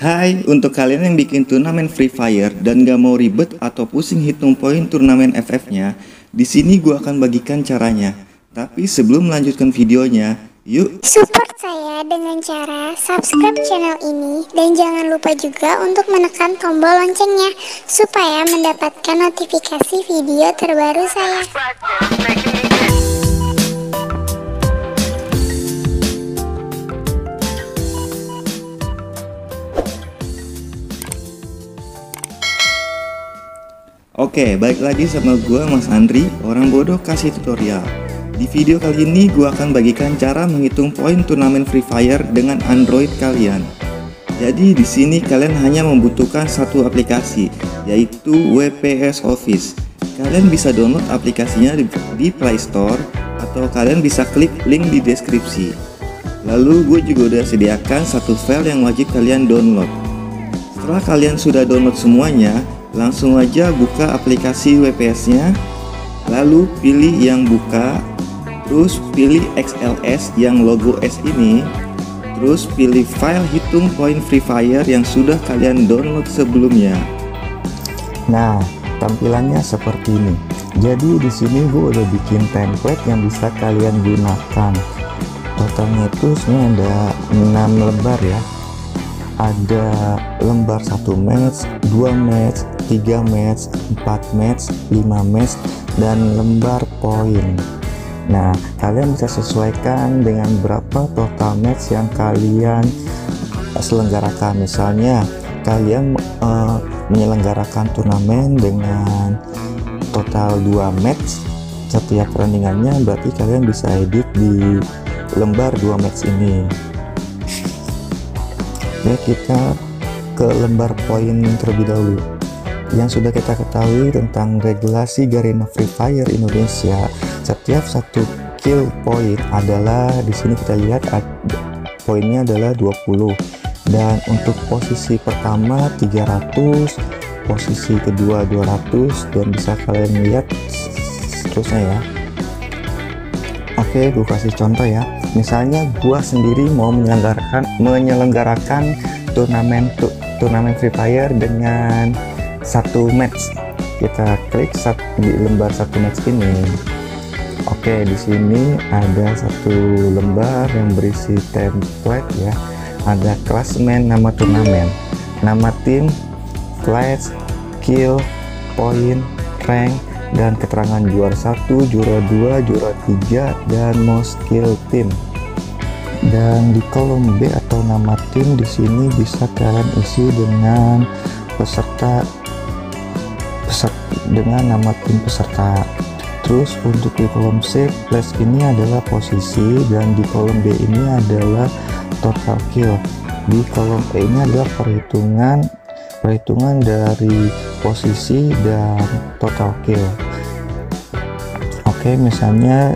Hai, untuk kalian yang bikin turnamen Free Fire dan gak mau ribet atau pusing hitung poin turnamen FF-nya, di sini gua akan bagikan caranya. Tapi sebelum melanjutkan videonya, yuk support saya dengan cara subscribe channel ini dan jangan lupa juga untuk menekan tombol loncengnya supaya mendapatkan notifikasi video terbaru saya. Oke, balik lagi sama gua Mas Andri, orang bodoh kasih tutorial. Di video kali ini gua akan bagikan cara menghitung poin turnamen Free Fire dengan Android kalian. Jadi di sini kalian hanya membutuhkan satu aplikasi, yaitu WPS Office. Kalian bisa download aplikasinya di Play Store atau kalian bisa klik link di deskripsi. Lalu gue juga udah sediakan satu file yang wajib kalian download. Setelah kalian sudah download semuanya, langsung aja buka aplikasi WPS-nya, lalu pilih yang buka, terus pilih XLS yang logo S ini, terus pilih file hitung poin Free Fire yang sudah kalian download sebelumnya. Nah, tampilannya seperti ini. Jadi di sini gue udah bikin template yang bisa kalian gunakan. Totalnya itu sebenarnya ada 6 lembar ya. Ada lembar 1 match, 2 match, 3 match, 4 match, 5 match, dan lembar poin. Nah, kalian bisa sesuaikan dengan berapa total match yang kalian selenggarakan. Misalnya, kalian menyelenggarakan turnamen dengan total 2 match setiap pertandingannya, berarti kalian bisa edit di lembar 2 match ini. Ya, kita ke lembar poin terlebih dahulu. Yang sudah kita ketahui tentang regulasi Garena Free Fire Indonesia, setiap satu kill point adalah, di sini kita lihat poinnya adalah 20, dan untuk posisi pertama 300, posisi kedua 200, dan bisa kalian lihat seterusnya ya. Oke, gue kasih contoh ya. Misalnya gua sendiri mau menyelenggarakan turnamen Free Fire dengan 1 match. Kita klik di lembar 1 match ini. Oke, di sini ada satu lembar yang berisi template ya. Ada klasmen, nama turnamen, nama tim, class, kill, point, rank, dan keterangan juara 1, juara 2, juara 3, dan most kill team. Dan di kolom B atau nama tim di sini bisa kalian isi dengan dengan nama tim peserta. Terus untuk di kolom C, place ini adalah posisi, dan di kolom D ini adalah total kill. Di kolom E ini adalah perhitungan dari posisi dan total kill. Oke, misalnya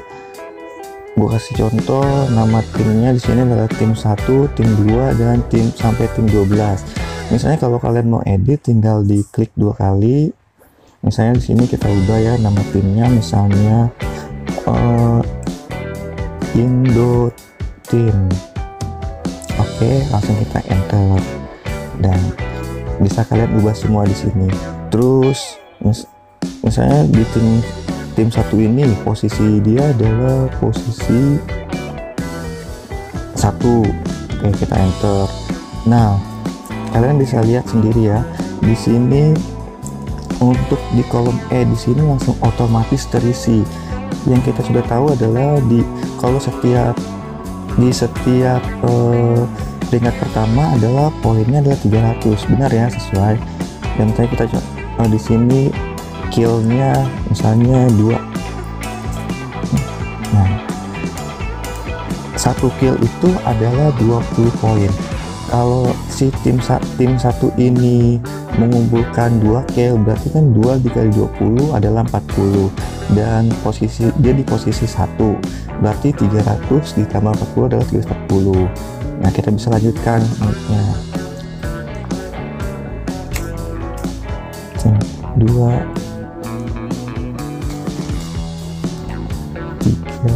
gue kasih contoh, nama timnya di sini adalah tim 1, tim 2, dan tim sampai tim 12. Misalnya kalau kalian mau edit, tinggal diklik 2 kali. Misalnya di sini kita ubah ya nama timnya, misalnya Indo Team. Oke, langsung kita enter, dan bisa kalian ubah semua di sini. Terus misalnya di tim 1 ini posisi dia adalah posisi 1. Oke, kita enter. Nah, kalian bisa lihat sendiri ya, di sini untuk di kolom E di sini langsung otomatis terisi. Yang kita sudah tahu adalah kalau setiap peringkat pertama adalah poinnya adalah 300, benar ya, sesuai. Dan tadi kita di sini killnya misalnya 2. Nah, 1 kill itu adalah 20 poin. Kalau si tim 1 ini mengumpulkan 2 kill, berarti kan 2 dikali 20 adalah 40, dan dia di posisi 1, berarti 300 ditambah 40 adalah 340. Nah, kita bisa lanjutkan selanjutnya. 2, 3,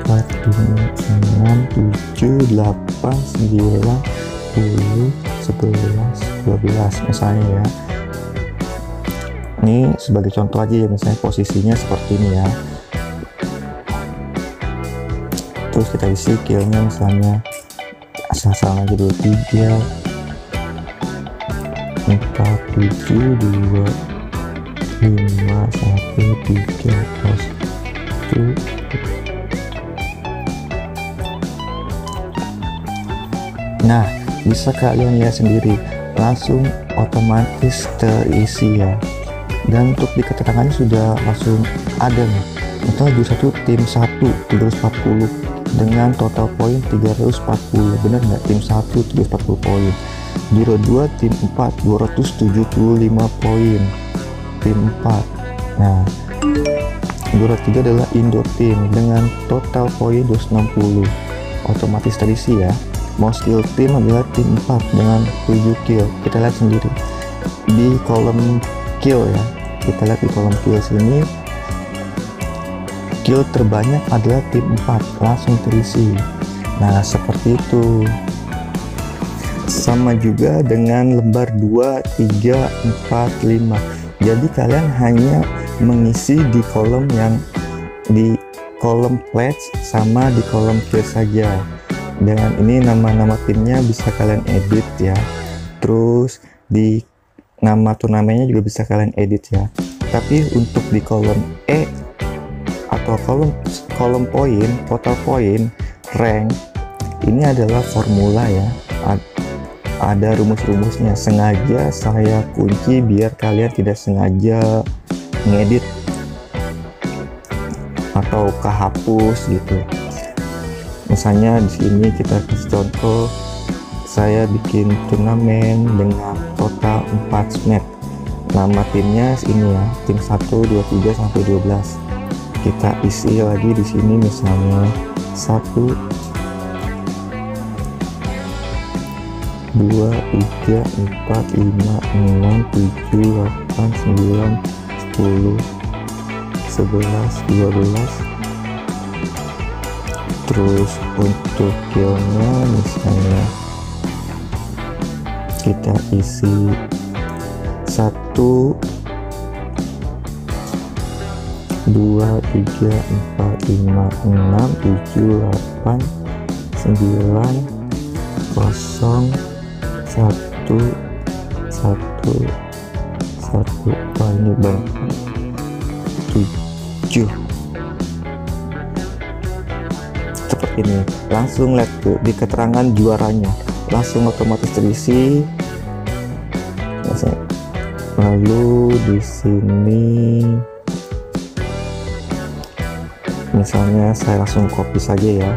4, 5, 6, 7, 8, 9, 10, 11, 12 misalnya ya. Ini sebagai contoh aja ya, misalnya posisinya seperti ini ya. Terus kita isi killnya misalnya asal-asalan aja 23, 4, 7, 2, 5, 1, 3, plus 1. Nah, bisa kalian lihat sendiri, langsung otomatis terisi ya. Dan untuk di keterangannya sudah langsung ada nih. Misalnya juara 1 tim 1 340 dengan total poin 340. Benar nggak? Tim 1 340 poin. Juara 2 tim 4 275 poin. Tim 4. Nah, juara 3 adalah Indo Team dengan total poin 260. Otomatis terisi ya. Most kill team adalah tim 4 dengan 7 kill. Kita lihat sendiri di kolom kill ya. Kita lihat di kolom kill sini, kill terbanyak adalah tim 4, langsung terisi. Nah, seperti itu. Sama juga dengan lembar 2, 3, 4, 5. Jadi kalian hanya mengisi di kolom yang di kolom pledge sama di kolom kill saja. Dengan ini nama-nama timnya bisa kalian edit ya. Terus di nama turnamennya juga bisa kalian edit ya. Tapi untuk di kolom E atau kolom poin, total poin, rank, ini adalah formula ya. Ada rumus-rumusnya. Sengaja saya kunci biar kalian tidak sengaja ngedit atau kehapus gitu. Misalnya di sini kita kasih contoh, saya bikin turnamen dengan total 4 match. Nama timnya ini ya, tim 1, 2, 3 sampai 12. Kita isi lagi di sini misalnya 1, 2, 3, 4, 5, 6, 7, 8, 9, 10, 11, 12. Terus untuk killnya misalnya kita isi 1, 2, 3, 4, 5, 6, 7, 8, 9, 0, 1, 1, 1. Wah, ini banyak. 7. Ini langsung lihat tuh di keterangan juaranya, langsung otomatis terisi. Lalu di sini misalnya saya langsung copy saja ya.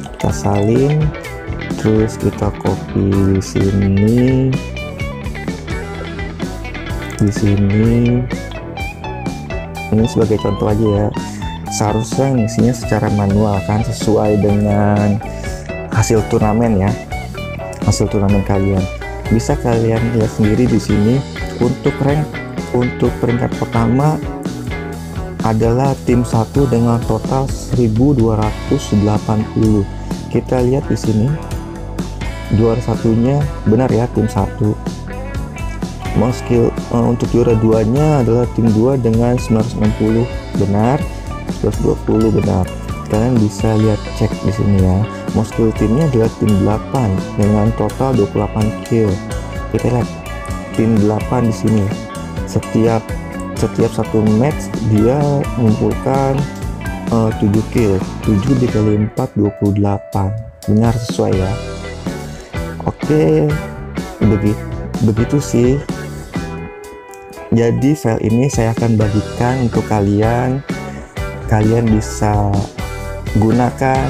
Kita salin, terus kita copy di sini, di sini. Ini sebagai contoh aja ya. Seharusnya ngisinya secara manual kan, sesuai dengan hasil turnamen ya, hasil turnamen kalian. Bisa kalian lihat sendiri di sini. Untuk rank, untuk peringkat pertama adalah tim 1 dengan total 1280. Kita lihat di sini juara satunya benar ya, tim 1. Most kill untuk juara 2-nya adalah tim 2 dengan 960, benar. 120 benar. Kalian bisa lihat cek di sini ya. Most kill timnya adalah tim 8 dengan total 28 kill. Kita lihat tim 8 di sini. Setiap satu match dia mengumpulkan 7 kill. 7 dikali 4 28. Benar, sesuai ya. Oke, begitu sih. Jadi file ini saya akan bagikan untuk kalian bisa gunakan.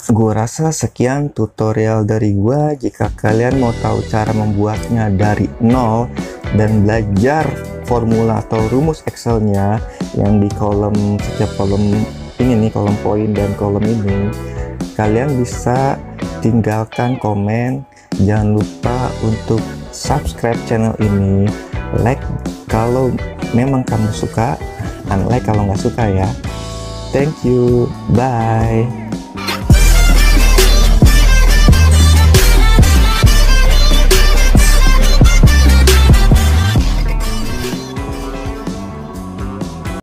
Gua rasa sekian tutorial dari gua. Jika kalian mau tahu cara membuatnya dari nol dan belajar formula atau rumus Excelnya yang di setiap kolom ini nih, kolom poin dan kolom ini, kalian bisa tinggalkan komen. Jangan lupa untuk subscribe channel ini, like kalau memang kamu suka, unlike kalau nggak suka ya. Thank you, bye.